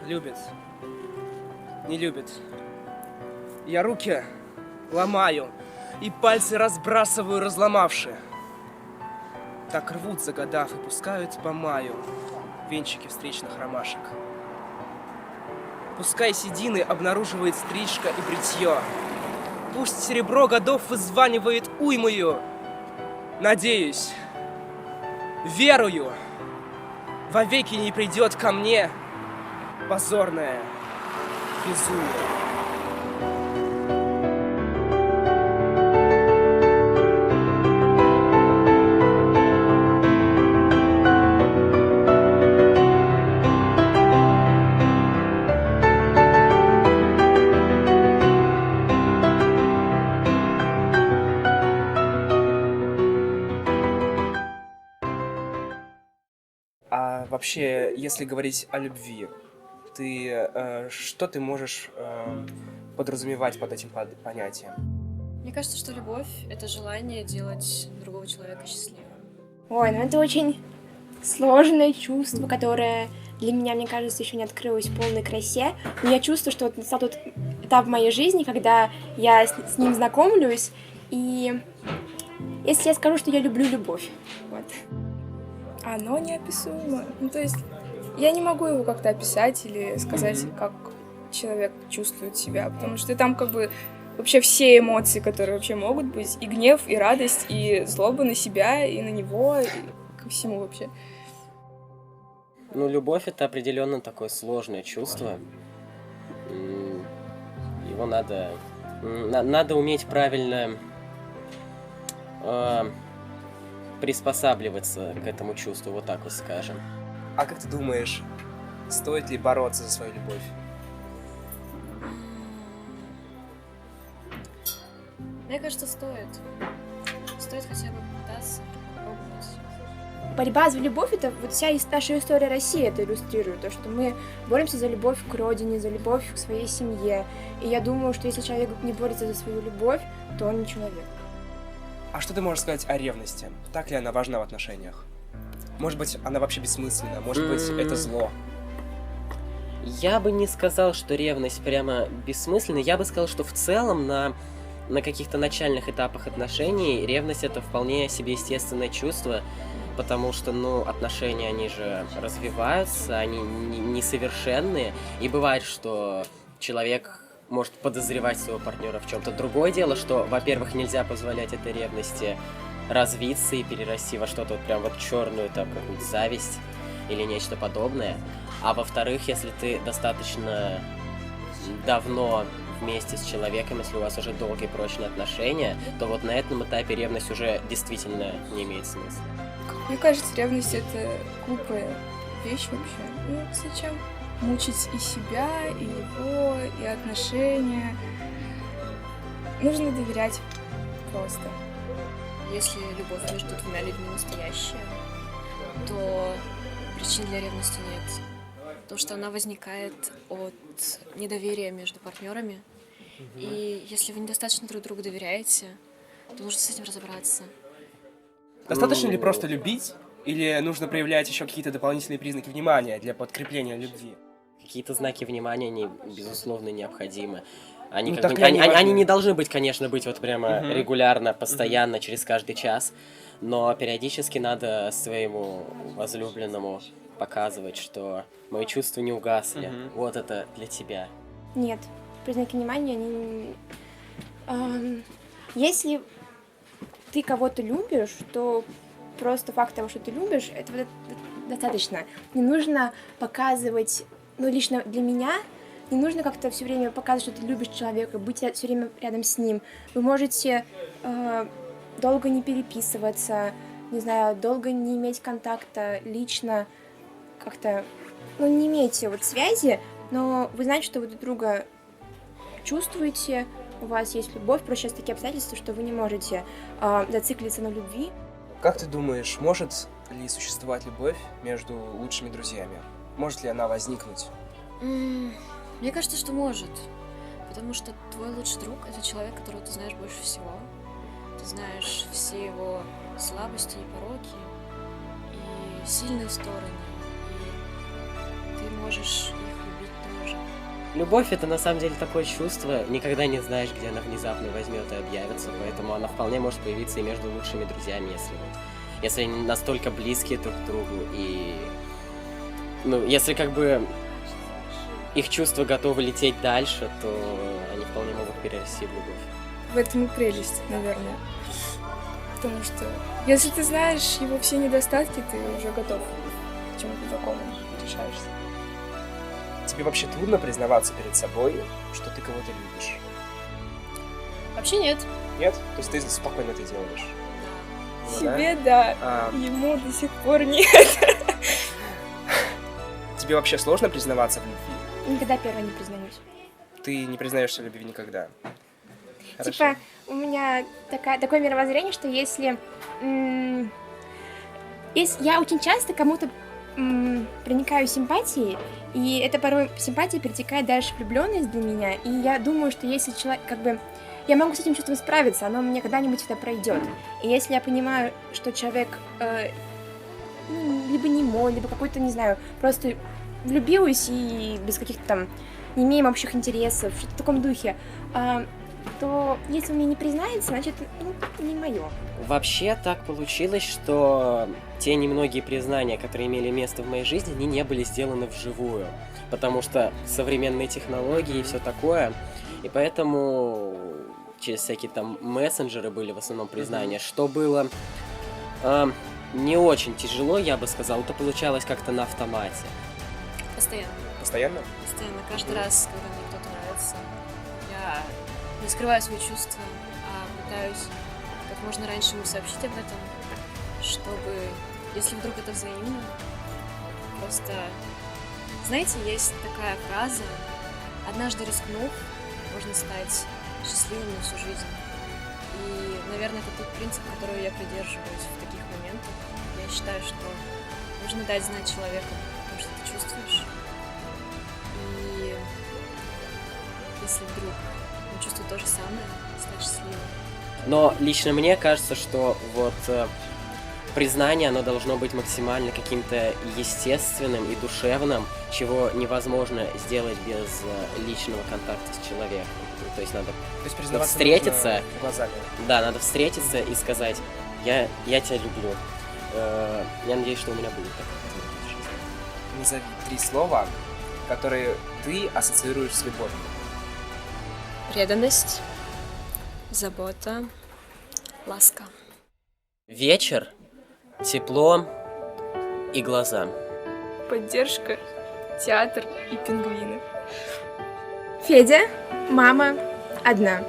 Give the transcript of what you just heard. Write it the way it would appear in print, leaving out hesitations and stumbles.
Любит. Не любит. Я руки ломаю и пальцы разбрасываю, разломавши. Так рвут, загадав, и пускают по маю венчики встречных ромашек. Пускай седины обнаруживает стрижка и бритье. Пусть серебро годов вызванивает уймою. Надеюсь, верую, вовеки не придет ко мне позорное безумие. А вообще, если говорить о любви, что ты можешь подразумевать под этим понятием? Мне кажется, что любовь — это желание делать другого человека счастливым. Ой, ну это очень сложное чувство, которое для меня, мне кажется, еще не открылось в полной красе. Но я чувствую, что вот настал тот этап в моей жизни, когда я с ним знакомлюсь, и если я скажу, что я люблю любовь, вот. Оно неописуемо. Ну, то есть я не могу его как-то описать или сказать, как человек чувствует себя, потому что там как бы вообще все эмоции, которые вообще могут быть, и гнев, и радость, и злоба на себя, и на него, и ко всему вообще. Ну, любовь — это определенно такое сложное чувство. Его надо уметь правильно приспосабливаться к этому чувству, вот так вот скажем. А как ты думаешь, стоит ли бороться за свою любовь? Мне кажется, стоит. Стоит хотя бы попытаться, попробовать. Борьба за любовь — это вот вся наша история России это иллюстрирует, то, что мы боремся за любовь к родине, за любовь к своей семье. И я думаю, что если человек не борется за свою любовь, то он не человек. А что ты можешь сказать о ревности? Так ли она важна в отношениях? Может быть, она вообще бессмысленна? Может быть, это зло? Я бы не сказал, что ревность прямо бессмысленна. Я бы сказал, что в целом на каких-то начальных этапах отношений ревность — это вполне себе естественное чувство, потому что, отношения, они же развиваются, они несовершенные, и бывает, что человек может подозревать своего партнера в чем-то. Другое дело, что, во-первых, нельзя позволять этой ревности развиться и перерасти во что-то вот прям вот черную, там, какую-то зависть или нечто подобное. А во-вторых, если ты достаточно давно вместе с человеком, если у вас уже долгие прочные отношения, то вот на этом этапе ревность уже действительно не имеет смысла. Мне кажется, ревность — это глупая вещь вообще. Ну, зачем мучить и себя, и его, и отношения? Нужно доверять просто. Если любовь между двумя людьми настоящая, то причин для ревности нет. Потому что она возникает от недоверия между партнерами. И если вы недостаточно друг другу доверяете, то нужно с этим разобраться. Достаточно ли просто любить? Или нужно проявлять еще какие-то дополнительные признаки внимания для подкрепления любви? Какие-то знаки внимания, они, безусловно, необходимы. Они, Ну, как бы, так они они важны. не должны быть, конечно, быть вот прямо регулярно, постоянно, через каждый час, но периодически надо своему возлюбленному показывать, что мои чувства не угасли. Вот это для тебя. Нет, признаки внимания, если ты кого-то любишь, то просто факт того, что ты любишь, этого достаточно. Не нужно показывать, лично для меня, не нужно как-то все время показывать, что ты любишь человека, быть все время рядом с ним. Вы можете долго не переписываться, не знаю, долго не иметь контакта лично, как-то, не имеете вот связи, но вы знаете, что вы друг друга чувствуете, у вас есть любовь, просто сейчас такие обстоятельства, что вы не можете зациклиться на любви. Как ты думаешь, может ли существовать любовь между лучшими друзьями? Может ли она возникнуть? Мне кажется, что может. Потому что твой лучший друг — это человек, которого ты знаешь больше всего. Ты знаешь все его слабости и пороки, и сильные стороны. И ты можешь их любить Любовь это на самом деле такое чувство, никогда не знаешь, где она внезапно возьмет и объявится, поэтому она вполне может появиться и между лучшими друзьями, если они настолько близкие друг к другу и если как бы их чувства готовы лететь дальше, то они вполне могут перерасти в любовь. В этом и прелесть, наверное. Потому что если ты знаешь его все недостатки, ты уже готов к чему-то такому, решаешься. Тебе вообще трудно признаваться перед собой, что ты кого-то любишь? Вообще нет. Нет? То есть ты спокойно это делаешь? Ну, Себе да, А, ему до сих пор нет. тебе вообще сложно признаваться в любви? Никогда первой не признаюсь. Ты не признаешься в любви никогда? Хорошо. Типа, у меня такое мировоззрение, что если я очень часто кому-то проникаю симпатией, и это порой симпатия перетекает дальше в влюбленность для меня, и я думаю, что если человек, как бы, я могу с этим чувством справиться, оно мне когда-нибудь это пройдет. И если я понимаю, что человек либо не мой, либо какой-то, не знаю, просто влюбилась и без каких-то там, не имеем общих интересов, что-то в таком духе, то если он мне не признается, значит, не мое. Вообще так получилось, что те немногие признания, которые имели место в моей жизни, они не были сделаны вживую, потому что современные технологии и все такое, и поэтому через всякие там мессенджеры были в основном признания, что было не очень тяжело, я бы сказал, это получалось как-то на автомате. Постоянно. Постоянно? Постоянно. Каждый раз, когда мне кто-то нравится, я не скрываю свои чувства, а пытаюсь как можно раньше ему сообщить об этом, чтобы, если вдруг это взаимно, просто... Знаете, есть такая фраза: «Однажды рискнув, можно стать счастливым на всю жизнь». И, наверное, это тот принцип, которого я придерживаюсь в таких моментах. Я считаю, что нужно дать знать человеку, потому что ты чувствуешь. И если вдруг он чувствует то же самое, стать счастливым. Но лично мне кажется, что вот признание, оно должно быть максимально каким-то естественным и душевным, чего невозможно сделать без личного контакта с человеком. То есть надо признаваться встретиться, нужно глазами. да, надо встретиться и сказать: я тебя люблю. Я надеюсь, что у меня будет так. Назови 3 слова, которые ты ассоциируешь с любовью. Преданность, забота, ласка. Вечер, тепло и глаза. Поддержка, театр и пингвины. Федя, мама, одна.